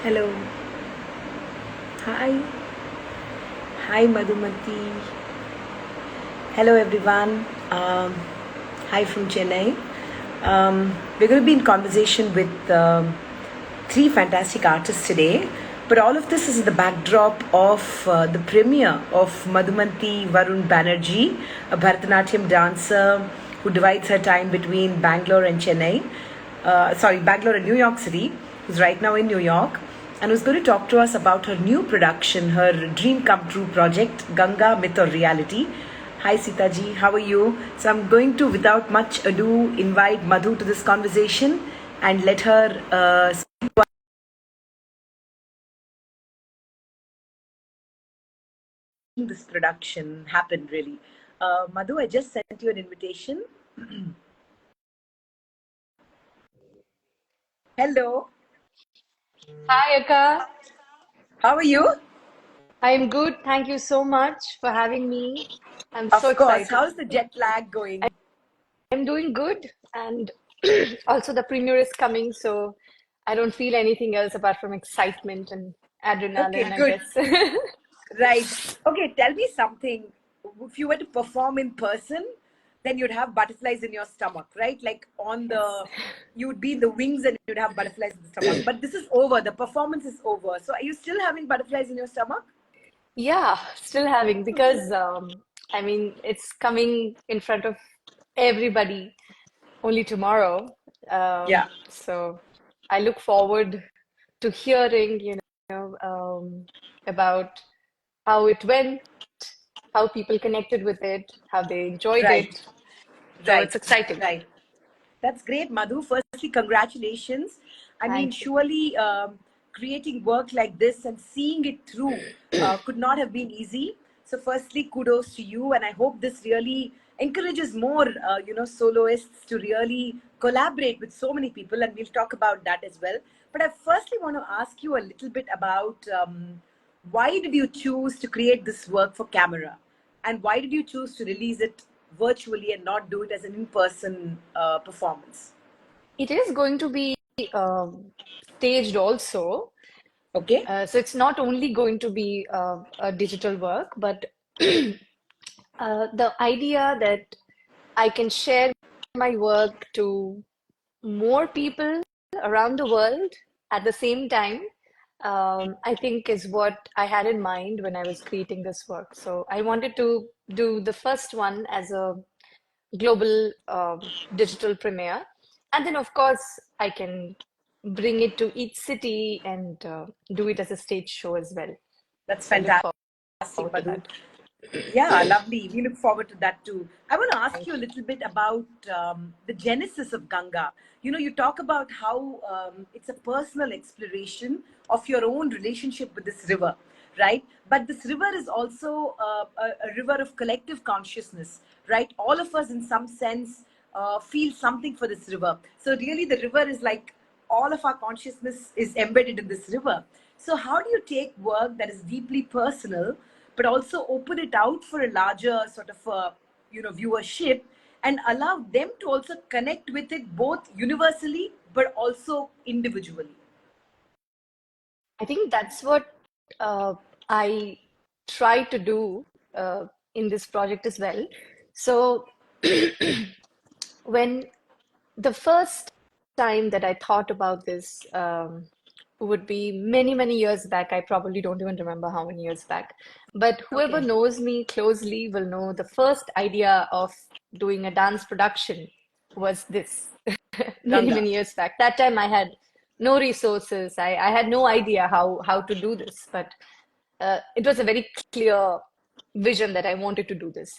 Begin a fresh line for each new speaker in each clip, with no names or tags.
Hello. Hi. Hi, Madhumanti. Hello, everyone. Hi from Chennai. We're going to be in conversation with three fantastic artists today. But all of this is in the backdrop of the premiere of Madhumanti Varun Banerjee, a Bharatanatyam dancer who divides her time between Bangalore and Chennai. Bangalore and New York City, who's right now in New York, and who's going to talk to us about her new production, her dream come true project, Ganga Myth or Reality. Hi Sitaji, how are you? So I'm going to, without much ado, invite Madhu to this conversation and let her speak to this production happen really. Madhu, I just sent you an invitation. Hello,
Hi, Akka.
how are you?
I'm good. Thank you so much for having me. I'm so
Of course,
excited.
how's the jet lag going?
I'm doing good, and also the premiere is coming, so I don't feel anything else apart from excitement and
Okay,
adrenaline, I
good.
guess.
Right. Okay, tell me something. If you were to perform in person, then you'd have butterflies in your stomach, right? Like
Yes.
you would be in the wings and you'd have butterflies in the stomach. But this is over. The performance is over. So are you still having butterflies in your stomach?
Yeah, still having because I mean it's coming in front of everybody only tomorrow.
Yeah.
So I look forward to hearing, about how it went, how people connected with it, how they enjoyed
Right.
it. So
Right.
it's exciting.
Right. That's great, Madhu. Firstly, congratulations. I mean,
Thank you.
surely creating work like this and seeing it through could not have been easy. So, firstly, kudos to you, and I hope this really encourages more, soloists to really collaborate with so many people, and we'll talk about that as well. But I firstly want to ask you a little bit about why did you choose to create this work for camera? And why did you choose to release it virtually and not do it as an in-person performance?
It is going to be staged also.
Okay.
So it's not only going to be a digital work, but the idea that I can share my work to more people around the world at the same time, I think is what I had in mind when I was creating this work. So I wanted to do the first one as a global digital premiere. And then, of course, I can bring it to each city and do it as a stage show as well.
That's
So I look
fantastic,
forward to
Madhu.
that.
Yeah, lovely. We look forward to that too. I want to ask you
Thank
a
you.
little bit about the genesis of Ganga. You talk about how it's a personal exploration of your own relationship with this river, right? But this river is also a river of collective consciousness, right? All of us, in some sense, feel something for this river. So, really, the river is like all of our consciousness is embedded in this river. So, how do you take work that is deeply personal, but also open it out for a larger sort of viewership and allow them to also connect with it both universally but also individually?
I think that's what uh, I try to do in this project as well. So when the first time that I thought about this would be many, many years back. I probably don't even remember how many years back. But whoever
Okay.
knows me closely will know the first idea of doing a dance production was this many,
Ganga.
many years back. That time I had no resources. I had no idea how to do this, but it was a very clear vision that I wanted to do this.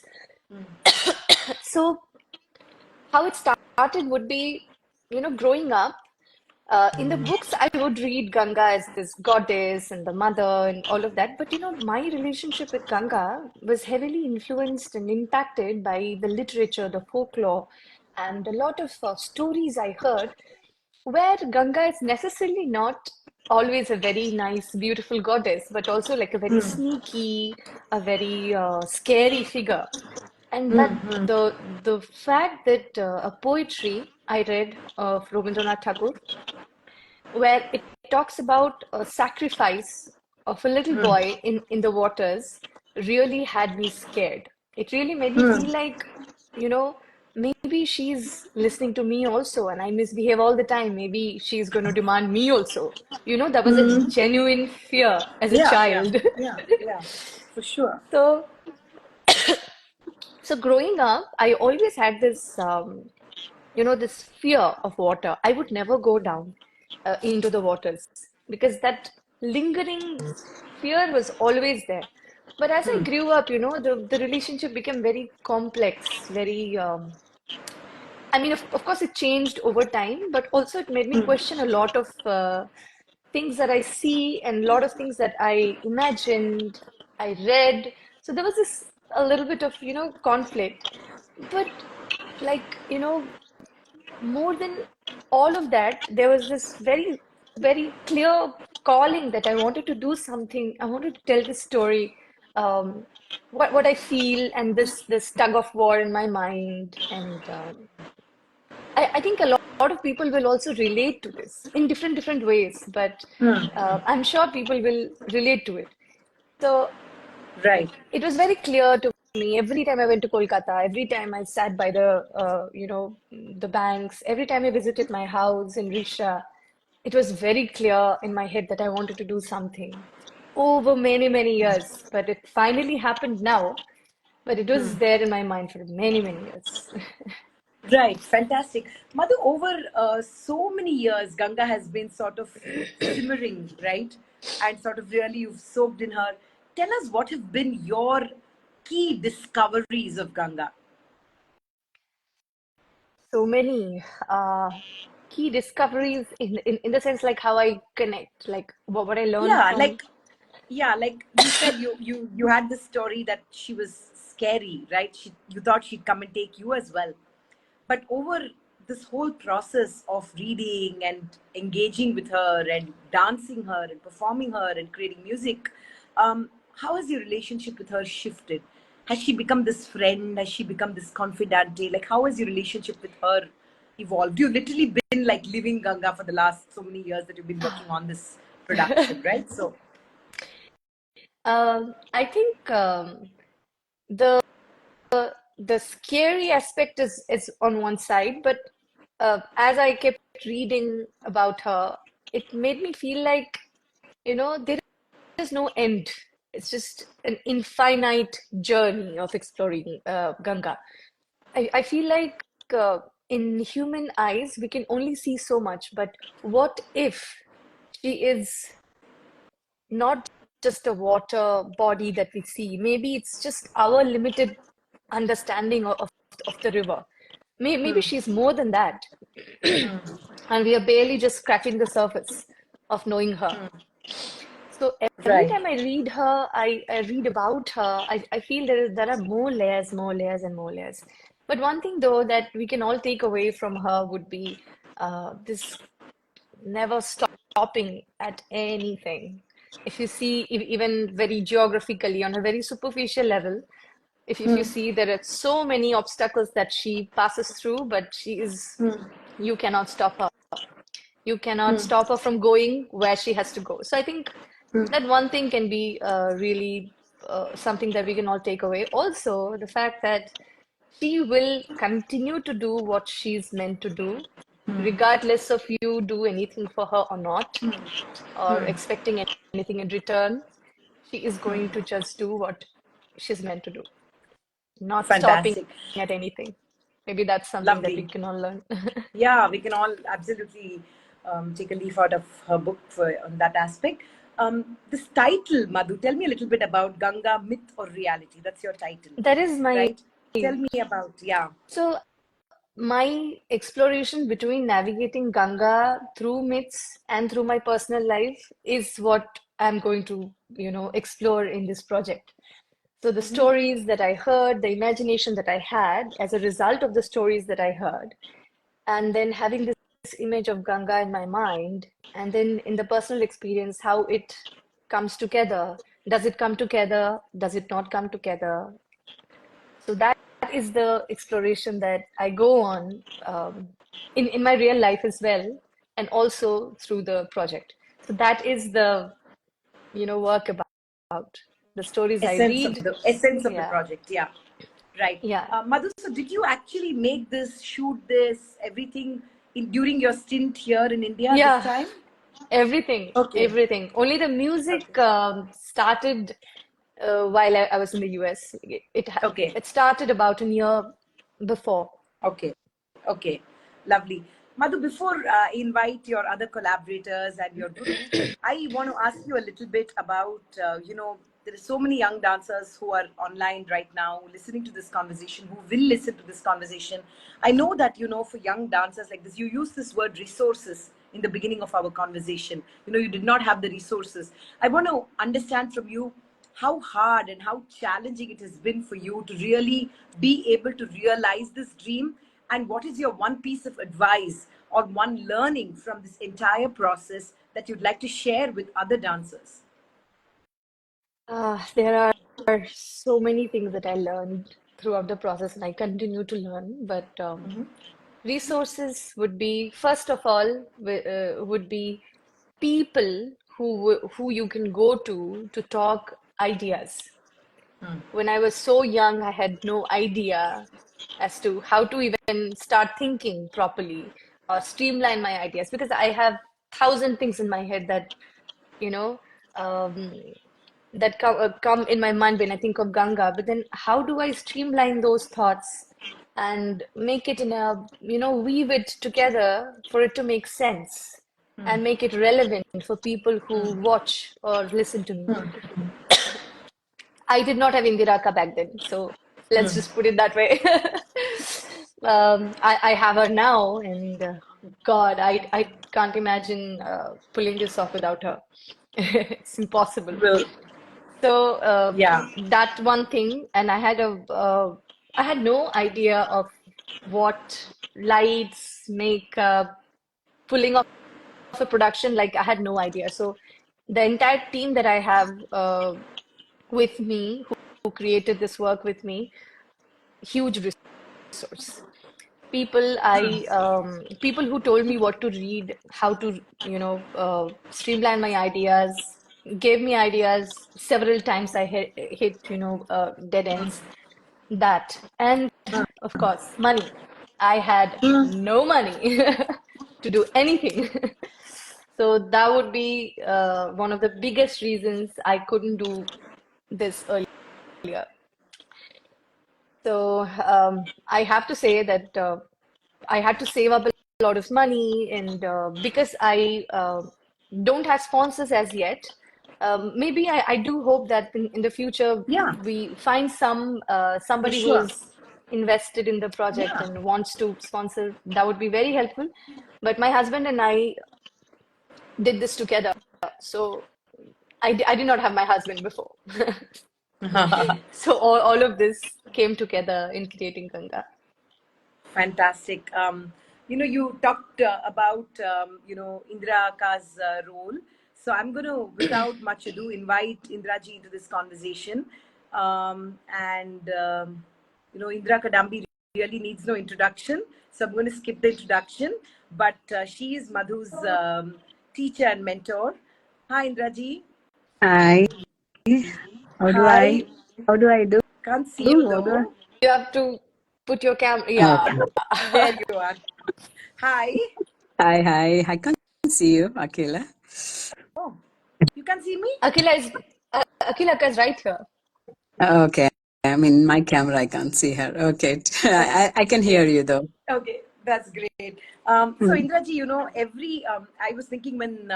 So how it started would be, growing up, in the books, I would read Ganga as this goddess and the mother and all of that. But, my relationship with Ganga was heavily influenced and impacted by the literature, the folklore, and a lot of stories I heard where Ganga is necessarily not always a very nice, beautiful goddess, but also like a very sneaky, a very scary figure. And but the fact that a poetry I read of Rabindranath Tagore where it talks about a sacrifice of a little boy in the waters really had me scared. It really made me feel like, you know, maybe she's listening to me also and I misbehave all the time. Maybe she's going to demand me also. That was a genuine fear as a
Yeah, yeah,
child.
yeah, yeah, for sure.
So, so growing up, I always had this fear of water. I would never go down into the waters because that lingering fear was always there. But as I grew up, the relationship became very complex, very, I mean, of course, it changed over time, but also it made me question a lot of things that I see and a lot of things that I imagined, I read. So there was a little bit of, conflict. But like, more than all of that, there was this very, very clear calling that I wanted to do something. I wanted to tell this story, um, what I feel, and this tug of war in my mind. And I think a lot of people will also relate to this in different ways, but I'm sure people will relate to it. So
Right.
it was very clear to me every time I went to Kolkata, every time I sat by the banks, every time I visited my house in Risha, it was very clear in my head that I wanted to do something over many, many years. But it finally happened now, but it was there in my mind for many, many years.
Right, fantastic. Madhu, over so many years, Ganga has been sort of simmering, right? And sort of really you've soaked in her. Tell us what have been your key discoveries of Ganga.
So many key discoveries in the sense like how I connect, like what I learned
Yeah,
from.
like you said, you had this story that she was scary, right? You thought she'd come and take you as well. But over this whole process of reading and engaging with her and dancing her and performing her and creating music, how has your relationship with her shifted? Has she become this friend? Has she become this confidante? Like, how has your relationship with her evolved? You've literally been like living Ganga for the last so many years that you've been working on this production, right? So,
I think the the scary aspect is on one side, but as I kept reading about her, it made me feel like, there is no end. It's just an infinite journey of exploring Ganga. I feel like in human eyes, we can only see so much, but what if she is not just a water body that we see? Maybe it's just our limited understanding of the river. Maybe she's more than that. And we are barely just scratching the surface of knowing her. So every
right.
time I read her, I read about her, I feel there are more layers, and more layers. But one thing though that we can all take away from her would be this never stopping at anything. If you see, even very geographically, on a very superficial level, if you see there are so many obstacles that she passes through, but you cannot stop her. You cannot stop her from going where she has to go. So I think that one thing can be really something that we can all take away. Also, the fact that she will continue to do what she's meant to do, regardless of you do anything for her or not, or expecting anything in return. She is going to just do what she's meant to do, not stopping
Fantastic.
at anything. Maybe that's something that we
Lovely.
can all learn.
Yeah, we can all absolutely take a leaf out of her book on that aspect. This title, Madhu, tell me a little bit about Ganga, myth or reality. That's your title,
That is my.
right? Tell me about, yeah.
So my exploration between navigating Ganga through myths and through my personal life is what I'm going to, explore in this project. So the stories that I heard, the imagination that I had as a result of the stories that I heard, and then having this image of Ganga in my mind, and then in the personal experience, how it comes together. Does it come together? Does it not come together? So that is the exploration that I go on in my real life as well. and also through the project. So that is the, work about the stories I read.
Essence of the
Yeah.
project. Yeah. Right.
Yeah.
Madhu, so did you actually make this, shoot this, everything during your stint here in India this
Yeah.
time?
Everything,
Okay.
everything. Only the
Okay.
music started while I was in the US.
Okay.
It started about a year before.
Okay. Okay. Lovely. Madhu, before I invite your other collaborators and your guru, I want to ask you a little bit about, there are so many young dancers who are online right now listening to this conversation, who will listen to this conversation. I know that, for young dancers like this, you use this word resources in the beginning of our conversation. You did not have the resources. I want to understand from you how hard and how challenging it has been for you to really be able to realize this dream, and what is your one piece of advice or one learning from this entire process that you'd like to share with other dancers?
There are so many things that I learned throughout the process, and I continue to learn. But resources would be, first of all, would be people who you can go to talk ideas. When I was so young, I had no idea as to how to even start thinking properly or streamline my ideas, because I have thousand things in my head that, you know, um, come in my mind when I think of Ganga. But then, how do I streamline those thoughts and make it in a, weave it together for it to make sense and make it relevant for people who watch or listen to me? I did not have Indira back then, so let's just put it that way. I have her now, and God, I can't imagine pulling this off without her. It's impossible.
Well,
So
yeah.
that one thing, and I had no idea of what lights, makeup, pulling off a production. Like, I had no idea. So the entire team that I have with me, who created this work with me, huge resource. People who told me what to read, how to, streamline my ideas, gave me ideas. Several times I hit, dead ends. That, and of course, money. I had no money to do anything. So that would be one of the biggest reasons I couldn't do this earlier. So I have to say that I had to save up a lot of money, and because I don't have sponsors as yet, maybe I do hope that in the future
Yeah,
we find
for
somebody who
sure.
is invested in the project
Yeah.
and wants to sponsor. That would be very helpful. But my husband and I did this together, so I did not have my husband before. So all of this came together in creating Ganga.
Fantastic. You talked about, Indira Ka's role. So I'm going to, without much ado, invite Indra ji into this conversation. Indira Kadambi really needs no introduction. So I'm going to skip the introduction. But she is Madhu's teacher and mentor. Hi, Indra ji.
Hi. How do I?
Hi.
How do I do?
Can't see you
What do I?
though.
You have to put your camera. Yeah.
Okay.
There you are. Hi.
Hi, hi. I can't see you, Akila.
Oh, you can see me?
Akila is Akila is right here.
Okay. I mean, my camera, I can't see her. Okay. I can hear you though.
Okay, that's great. So
Hmm.
Indraji, I was thinking when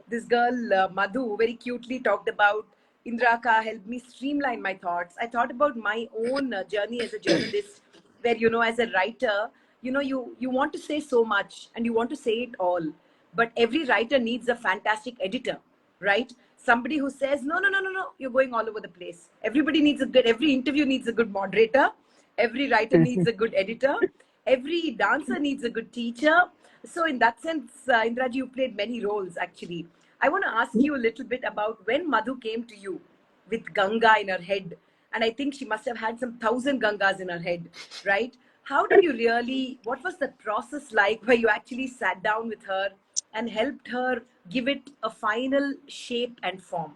this girl Madhu very cutely talked about Indra Ka helped me streamline my thoughts. I thought about my own journey as a journalist, where as a writer, you want to say so much and you want to say it all, but every writer needs a fantastic editor, right? Somebody who says no, no, no, no, no, you're going all over the place. Every interview needs a good moderator. Every writer needs a good editor. Every dancer needs a good teacher. So in that sense, Indraji, you played many roles actually. I want to ask you a little bit about when Madhu came to you with Ganga in her head. And I think she must have had some 1,000 Gangas in her head, right? how did you really, what was the process like where you actually sat down with her and helped her give it a final shape and form?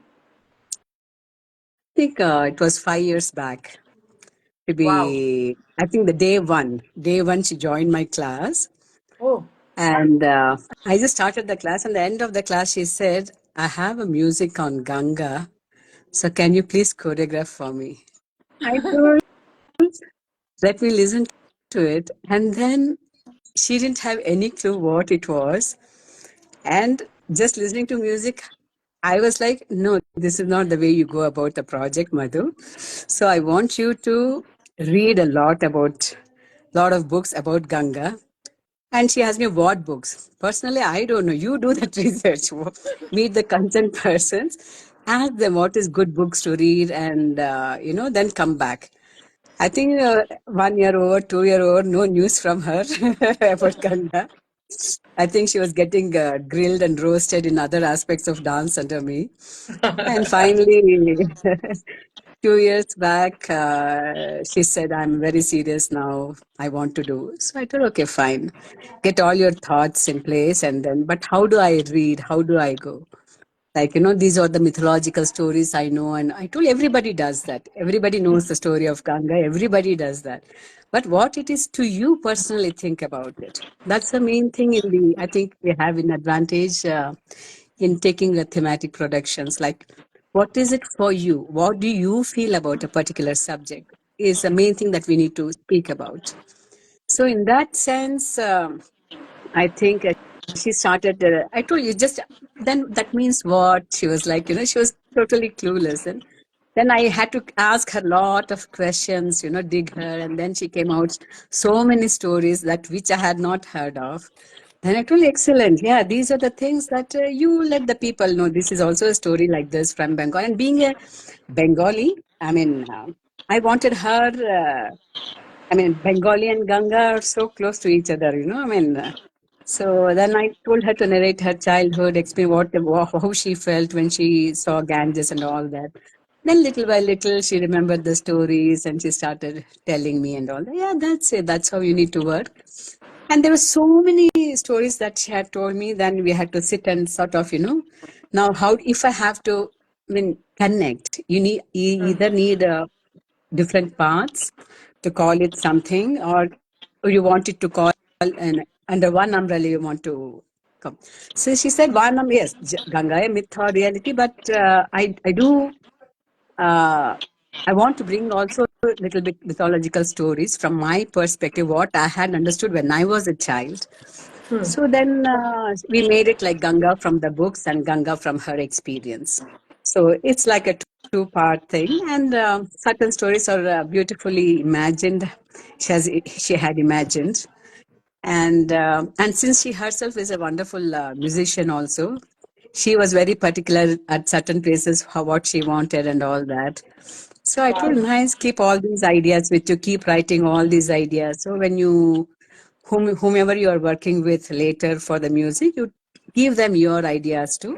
I think it was 5 years back. To
Wow.
be, I think the day one, she joined my class,
Oh.
and I just started the class. And the end of the class, she said, "I have a music on Ganga, so can you please choreograph for me?" I told, "Let me listen to it," and then she didn't have any clue what it was, and just listening to music, I was like, "No, this is not the way you go about the project, Madhu. So I want you to read lot of books about Ganga." And she asked me what books. Personally, I don't know. You do that research. Meet the concerned persons, ask them what is good books to read, and then come back. I think 1 year over, 2 year over, no news from her about Ganga. I think she was getting grilled and roasted in other aspects of dance under me. And finally, 2 years back, she said, "I'm very serious now. I want to do." So I told, "Okay, fine. Get all your thoughts in place. And then, but how do I read? How do I go?" Like, these are the mythological stories I know. And I told everybody does that. Everybody knows the story of Ganga. Everybody does that. But what it is to you personally, think about it. That's the main thing I think we have an advantage in taking the thematic productions. Like, what is it for you? What do you feel about a particular subject is the main thing that we need to speak about. So in that sense, I think she started. I told you just then that means what? She was like, she was totally clueless. And then I had to ask her a lot of questions, dig her. And then she came out so many stories that which I had not heard of. Then I told you, excellent. Yeah, these are the things that you let the people know. This is also a story like this from Bengal. And being a Bengali, I mean, I wanted her. Bengali and Ganga are so close to each other, I mean, so then I told her to narrate her childhood, explain how she felt when she saw Ganges and all that. Then little by little, she remembered the stories and she started telling me and all that. Yeah, that's it. That's how you need to work. And there were so many stories that she had told me. Then we had to sit and sort of, now how, if I have to, connect, you either need different parts to call it something, or you want it to call and under one umbrella you want to come. So she said one yes, Ganga, a myth or reality, but I do I want to bring also a little bit mythological stories from my perspective, what I had understood when I was a child. So then we made it like Ganga from the books and Ganga from her experience. So it's like a two-part thing, and certain stories are beautifully imagined. She had imagined, and since she herself is a wonderful musician, also, she was very particular at certain places how what she wanted and all that. So I told, nice, keep all these ideas with you, keep writing all these ideas. So when whomever you are working with later for the music, you give them your ideas too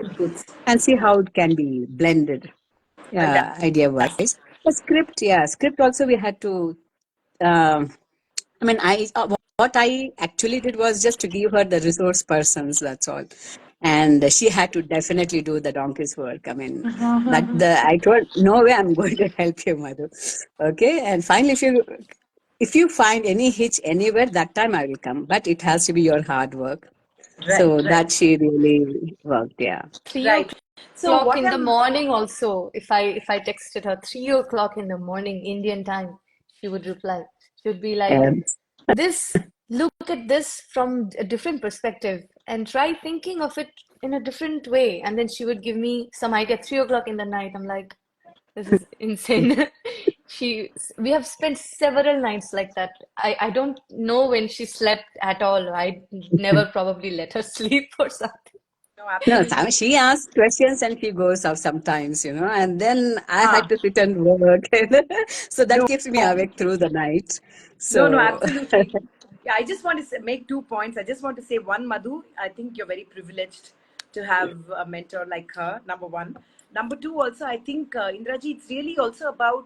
and see how it can be blended, idea wise. The script, yeah, script also we had to. Um, what I actually did was just to give her the resource persons. That's all, and she had to definitely do the donkey's work. I told, no way I'm going to help you, Madhu. Okay, and finally, if you find any hitch anywhere, that time I will come. But it has to be your hard work.
Right,
So
right,
that she really worked. Yeah.
Three
right. So
o'clock
what
in the
I'm
morning also, if I texted her 3 o'clock in the morning Indian time, she would reply. She would be like,
And
this, look at this from a different perspective and try thinking of it in a different way. And then she would give me some idea 3 o'clock in the night. I'm like, this is insane. We have spent several nights like that. I don't know when she slept at all. I never probably let her sleep or something.
no,
no,
absolutely.
she asks questions and she goes off sometimes, and then I
Ah,
had to sit and work. So that
no,
keeps me awake through the night.
no,
So,
absolutely. Yeah, I just want to make 2 points. I just want to say one, Madhu, I think you're very privileged to have a mentor like her, number one. Number two, also, I think, Indraji, it's really also about,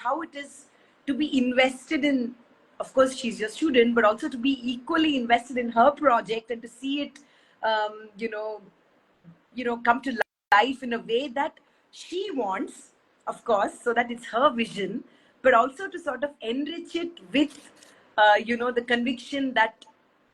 how it is to be invested in of course, she's your student, but also to be equally invested in her project and to see it, um, you know, come to life in a way that she wants, of course, so that it's her vision, but also to sort of enrich it with, the conviction that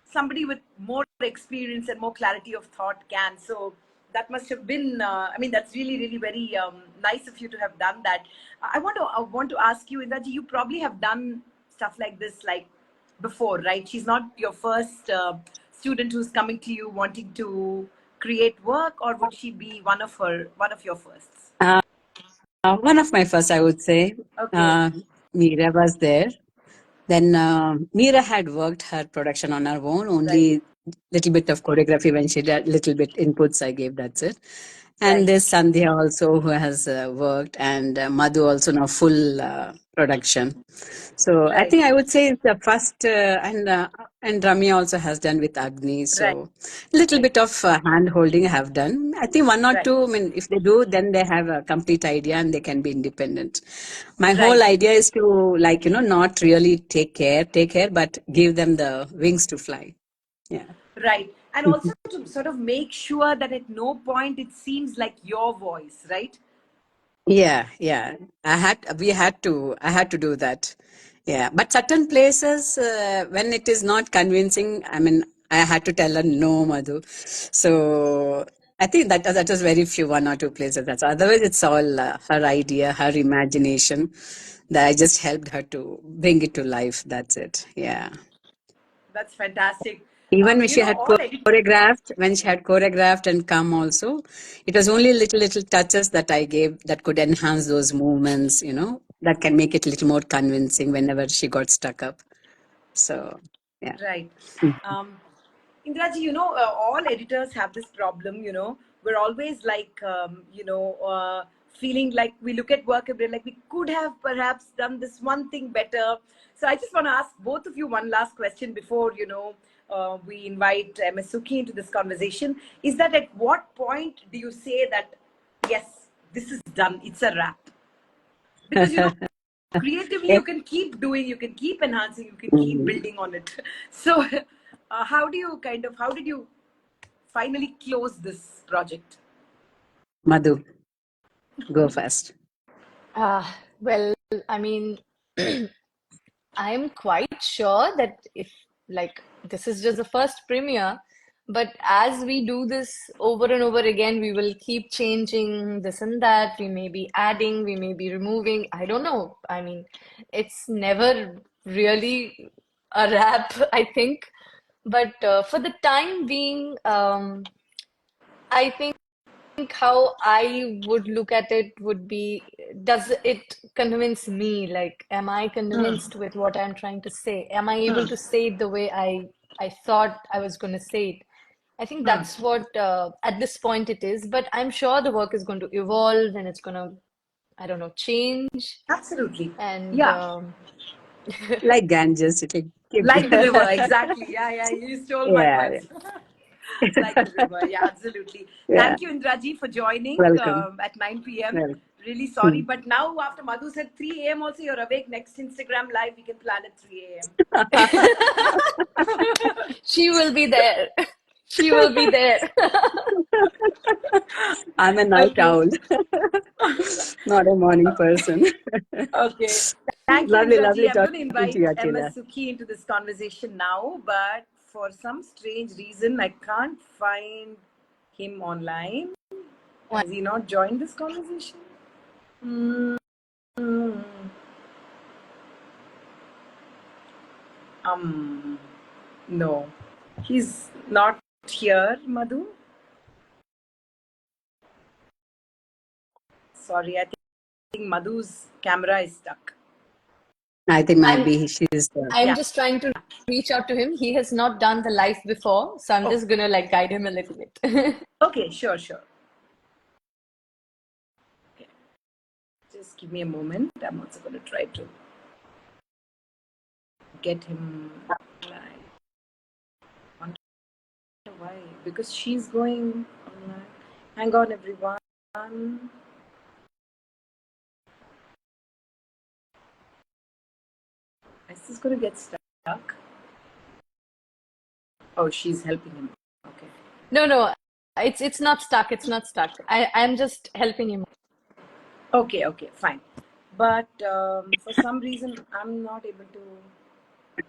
somebody with more experience and more clarity of thought can. So that must have been, that's really, really very nice of you to have done that. I want to ask you, Indraji, you probably have done stuff like this, like before, right? She's not your first student who's coming to you wanting to create work, or would she be one of your firsts?
One of my first, I would say.
Okay.
Meera was there. Then Meera had worked her production on her own,
Right.
only little bit of choreography when she did little bit inputs I gave, that's it. And
Right.
there's Sandhya also who has worked, and Madhu also now full production. So I
Right.
think I would say it's the first, and Ramya also has done with Agni.
Right.
So little bit of hand holding I have done. I think one or
Right.
two. I mean, if they do, then they have a complete idea and they can be independent. My whole
Right.
idea is to, like, not really take care, but give them the wings to fly. Yeah.
Right. And also to sort of make sure that at no point it seems like your voice, right?
Yeah. I had to do that. Yeah. But certain places, when it is not convincing, I mean, I had to tell her no, Madhu. So I think that was very few, one or two places. That's otherwise it's all her idea, her imagination. That I just helped her to bring it to life. That's it. Yeah.
That's fantastic.
Even when she had
All editors.
choreographed and come also, it was only little touches that I gave that could enhance those movements, that can make it a little more convincing whenever she got stuck up. So, yeah.
Right. Um, Indraji, all editors have this problem, we're always like, feeling like we look at work and we're like, we could have perhaps done this one thing better. So I just want to ask both of you one last question before, we invite SUkhi into this conversation. Is that at what point do you say that, yes, this is done, it's a wrap? Because, creatively you can keep doing, you can keep enhancing, you can keep
Mm.
building on it. So how did you finally close this project?
Madhu, go first.
Well, I mean, I'm quite sure that if like this is just the first premiere, but as we do this over and over again, we will keep changing this and that. We may be adding, we may be removing. I don't know. I mean, it's never really a wrap, I think. But for the time being, I think how I would look at it would be, does it convince me? Like, am I convinced with what I'm trying to say? Am I able to say it the way I thought I was going to say it? I think that's what at this point it is. But I'm sure the work is going to evolve and it's going to, I don't know, change.
Absolutely.
And
Yeah.
Like Ganges, it'll keep.
Like the river, exactly. Yeah, you stole my
Yeah.
words. Like the river, yeah, absolutely.
Yeah.
Thank you, Indraji, for joining
Welcome.
at 9 p.m.
Well.
Really sorry, but now after Madhu said 3 a.m. also, you're awake. Next Instagram live, we can plan at 3 a.m.
she will be there. She will be there.
I'm a night
Okay.
owl, not a morning person.
Okay. Thank you,
Lovely
Indraji. I'm
talking
going to
to you,
invite
Akila.
SUkhi into this conversation now, but for some strange reason, I can't find him online. Has he not joined this conversation? Mm. No, he's not here, Madhu. Sorry, I think Madhu's camera is stuck.
I think
I'm
maybe she's
I'm
Yeah.
just trying to reach out to him. He has not done the live before, so I'm
Oh,
just gonna like guide him a little bit.
okay, sure. Okay. Just give me a moment. I'm also going to try to get him online. Wonder why? Because she's going online. Hang on, everyone. I Is this going to get stuck? Oh, she's helping him. Okay.
No, it's not stuck. It's not stuck. I'm just helping him.
Okay, fine. But for some reason, I'm not able to.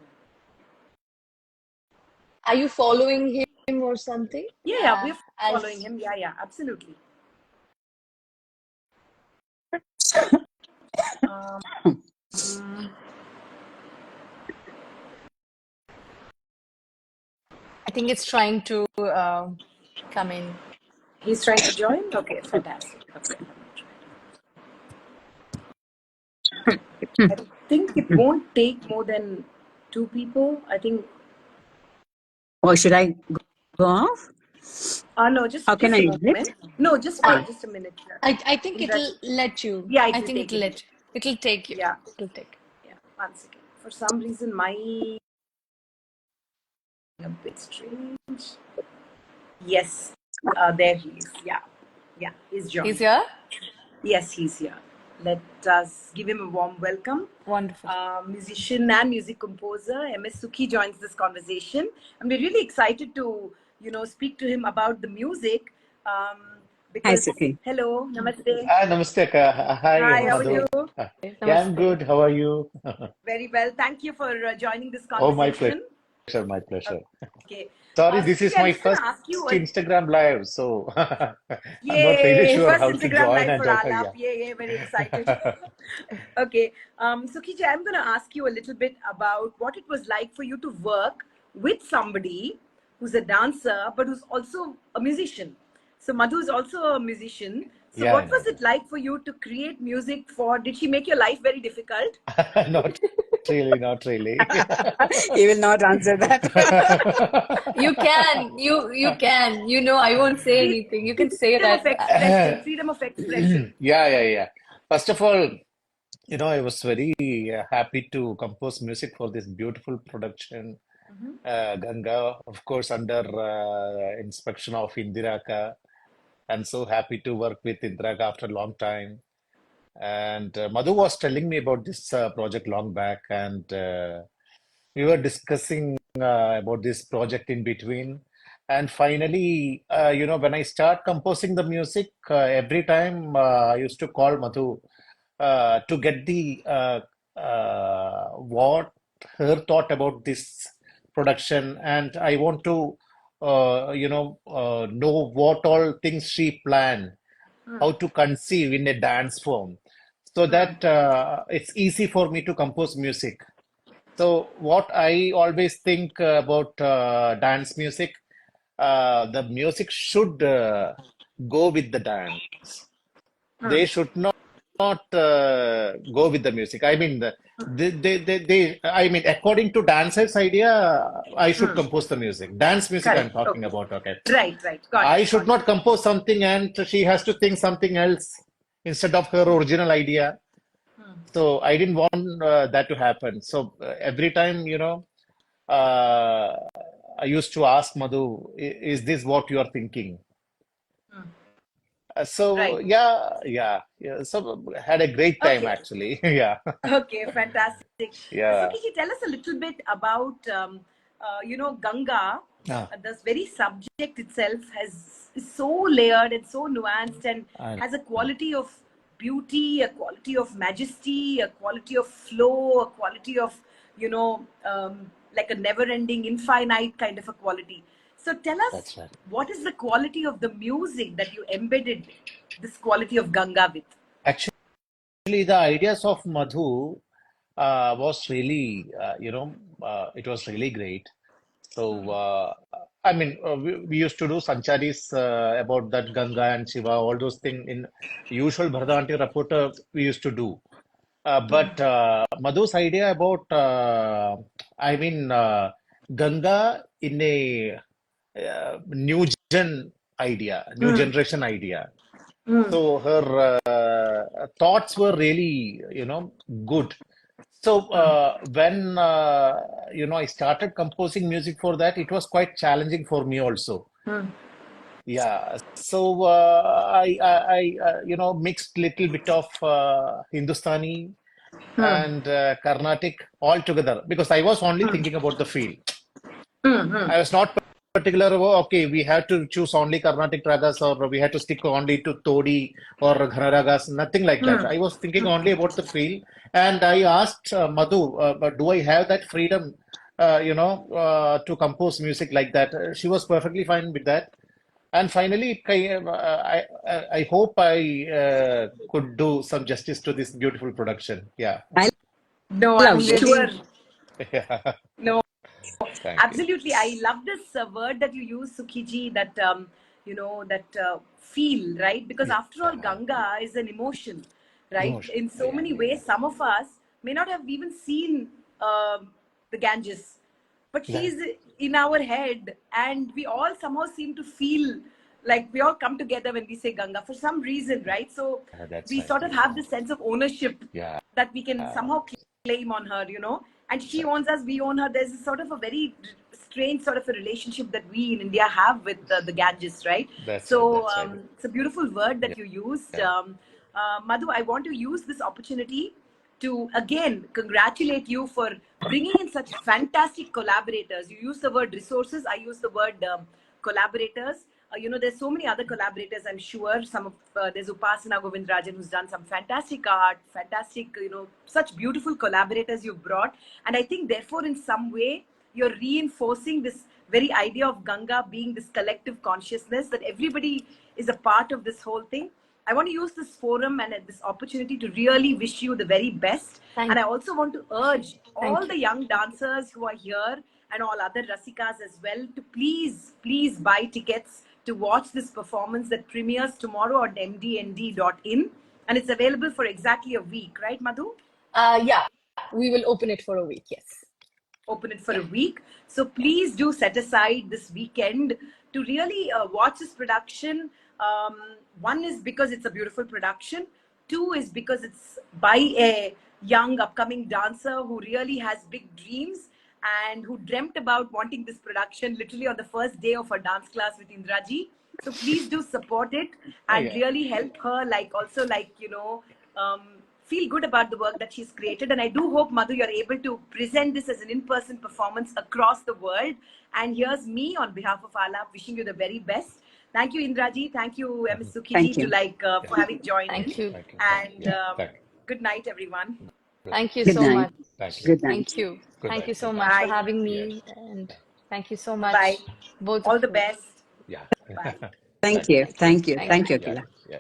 Are you following him or something?
Yeah, we're
I'll
following him. Yeah, absolutely. Um, mm,
I think it's trying to come in.
he's trying to join? Okay, fantastic. Okay. I think it won't take more than 2 people. I think.
Or should I go off?
No, just
How can I
a
exit?
moment. No, just wait, just a minute.
I think
In that,
it'll let you.
yeah,
I
it'll
think
take
it'll
it.
it'll take you.
Yeah,
It'll take.
yeah. 1 second. For some reason, my a bit strange. Yes, there he is. Yeah, he's joined.
He's here?
Yes, he's here. Let us give him a warm welcome.
Wonderful.
Musician and music composer SUkhi joins this conversation, and we're really excited to speak to him about the music.
Hi,
Because
SUkhi.
hello, namaste.
Namaste, Akka. Hi,
Hi, how are
Madhu.
you?
Yeah, I'm
Namaste.
good. How are you?
Very well. Thank you for joining this
Oh, my
conversation.
pleasure, my pleasure.
Okay.
Sorry, this
SUkhi,
is
I'm
my
just going
first
to ask you.
Instagram live, so I'm not really
Yay!
sure
First
how to
Instagram
join
live
and
for
yeah.
Alap. Yay, very excited. Okay. Sukhi, I'm going to ask you a little bit about what it was like for you to work with somebody who's a dancer, but who's also a musician. So Madhu is also a musician. So
Yeah, I
what
know
was it like for you to create music for? Did she make your life very difficult?
that. Not really, not really.
He will not answer that.
You can. You can. You know, I won't say anything. You can say
Freedom
that.
of expression. Freedom of expression.
Yeah. First of all, I was very happy to compose music for this beautiful production, Ganga, of course, under inspection of Indira. I'm so happy to work with Indira after a long time. And Madhu was telling me about this project long back, and we were discussing about this project in between. And finally, when I start composing the music, every time I used to call Madhu to get the what her thought about this production, and I want to know what all things she planned, how to conceive in a dance form, so that it's easy for me to compose music. So what I always think about dance music, the music should go with the dance. They should not go with the music. I mean, I mean, according to dancers' idea, I should compose the music. Dance music, I'm
Correct.
talking
Okay.
about. Okay,
Right. Got
I
it.
should not compose something and she has to think something else instead of her original idea. So I didn't want that to happen. So every time, uh, I used to ask Madhu, is this what you are thinking? So
Right.
yeah. So had a great time
Okay.
actually. Yeah,
Okay, fantastic.
yeah.
Sukhi, tell us a little bit about, Ganga.
Ah,
This very subject itself is so layered and so nuanced and
I
has a
know.
quality of beauty, a quality of majesty, a quality of flow, a quality of, like a never-ending, infinite kind of a quality. So tell us,
That's right.
what is the quality of the music that you embedded this quality of Ganga with?
Actually, the ideas of Madhu was really, it was really great. So, I mean, we used to do sancharis about that Ganga and Shiva, all those things in usual Bharatanatyam repertoire we used to do. But Madhu's idea about, I mean, Ganga in a new new generation idea. So her thoughts were really, good. So when I started composing music for that, it was quite challenging for me also. Yeah. So I mixed little bit of Hindustani and Carnatic all together because I was only thinking about the feel. I was not particular about, okay, we had to choose only Carnatic ragas or we had to stick only to Todi or Ghanaragas, nothing like that. I was thinking only about the feel. And I asked Madhu, but do I have that freedom, to compose music like that? She was perfectly fine with that. And finally, I hope I could do some justice to this beautiful production. Yeah.
I
No, I'm
love
I'm
this.
sure.
really
Yeah.
No,
Thank you.
absolutely. I love this word that you use, Sukhiji, that, that feel, right? Because after all,
Yeah.
Ganga is an emotion, right?
Emotion.
In so
Yeah.
many ways, some of us may not have even seen the Ganges, but
Right.
she's in our head, and we all somehow seem to feel like we all come together when we say Ganga for some reason, right? So
That's
we
right.
sort of have this sense of ownership
Yeah.
that we can somehow claim on her, and she
Right.
owns us, we own her. There's a sort of a very strange sort of a relationship that we in India have with the Ganges, right?
That's right.
So
That's right.
it's a beautiful word
Yeah.
that you used.
Yeah.
Madhu, I want to use this opportunity to again congratulate you for bringing in such fantastic collaborators. You use the word resources, I use the word collaborators. There's so many other collaborators, I'm sure. There's Upasana Govindrajan, who's done some fantastic art, fantastic, such beautiful collaborators you've brought. And I think, therefore, in some way, you're reinforcing this very idea of Ganga being this collective consciousness, that everybody is a part of this whole thing. I want to use this forum and this opportunity to really wish you the very best. And
thank
I also want to urge all
thank you.
the young dancers who are here and all other Rasikas as well to please buy tickets to watch this performance that premieres tomorrow on mdnd.in. And it's available for exactly a week, right, Madhu?
Yeah, we will open it for a week. Yes.
Open it for
Yeah.
a week. So please do set aside this weekend to really watch this production. One is because it's a beautiful production. Two is because it's by a young upcoming dancer who really has big dreams and who dreamt about wanting this production literally on the first day of her dance class with Indraji. So please do support it
Oh,
and
yeah.
really help her, feel good about the work that she's created. And I do hope, Madhu, you're able to present this as an in-person performance across the world. And here's me on behalf of Alap wishing you the very best. Thank you, Indraji. Thank you, Ms.
Thank
Sukhiji,
you.
for having joined in.
Thank you.
Thank you.
And
Thank you.
good night, everyone.
Thank you
Good
so
night.
much.
Thank you.
Good night.
Thank you.
Good
Thank you
night.
so
Good night.
much for
Bye.
having
Yes.
me, and
Yeah.
thank you so
Bye.
much, both of
All the
you.
best.
Yeah.
Bye.
Thank
Thank you.
you.
Thank you.
Thank you.
Thank
Thank
you.
you,
Yeah.
Akila.
Yeah.